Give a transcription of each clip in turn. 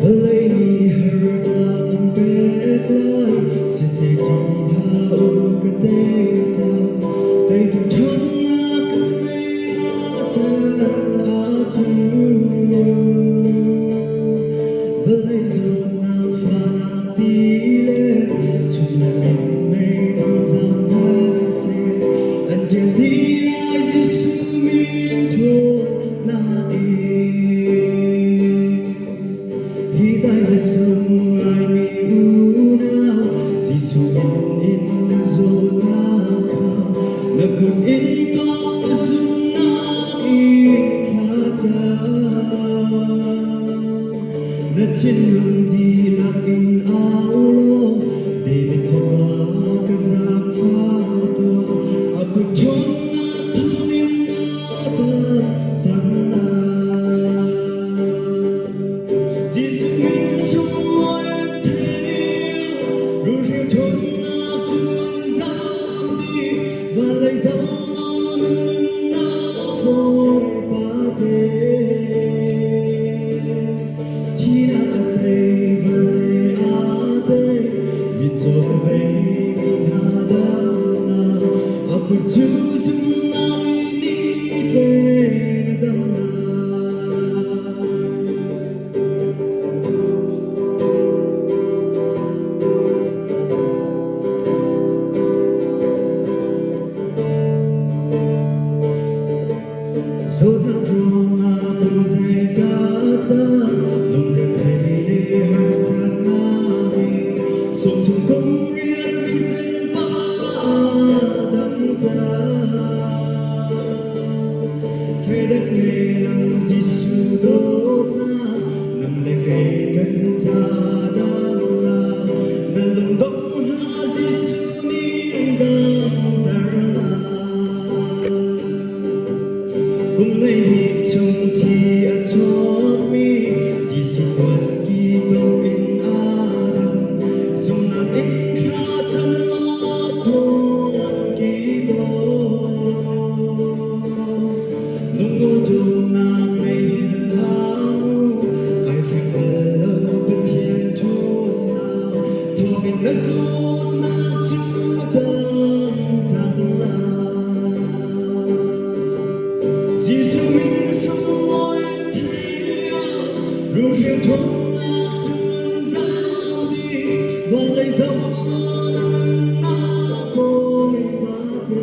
lady heard of bed light, she said how could they tell? They can turn out to the laser now find the to make of the and the eyes is swimming to night. He's like the sun I knew now, she's swimming in the zone now, the good in the trên đường đi lạc in áo lô để đến qua cái giá phá tua aku chốn thăm em đã chẳng là gì sự mình trong môi thế rồi hiểu chốn chuồn giam đi và lấy dấu nỗi ba thế. Aku choose now ini kedama. Zona roma bunzai zata, lomre pele harsanami, somtum kumrian bisin pa. Thế đất nghề làm gì sự đốt na nằm để kể gần cha đang là lần đông ha gì sự mi đang là cùng lấy đi trong khi ở chót mi chỉ sự quật kỳ đâu in adam dùng là ít khá chân lo thôi kỳ đâu. Nung tu na mây lao, ai phải ngờ bên thiên thu nào, thọ mình đã rút na chúng đơn giản là, chỉ sự mình sống môi thế, rồi hiểu thấu na chúng giao đi và lấy dấu na môi ba thế.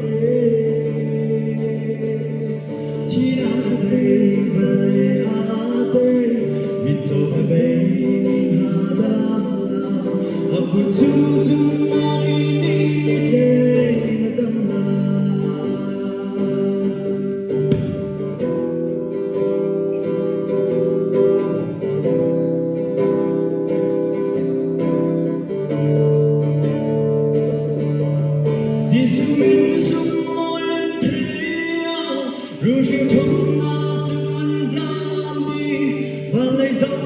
Aku choose now ini kedama. Chỉ sự mình sống môi thế, rồi hiểu thấu na chuồn giam đi và lấy dấu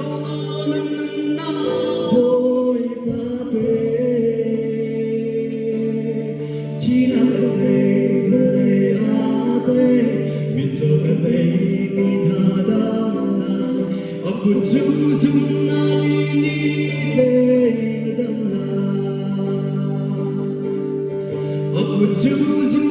na thôi ba về. Chỉ là về về a về mình cho về mình hà đam na. Aku choose now ini kedama. Aku choose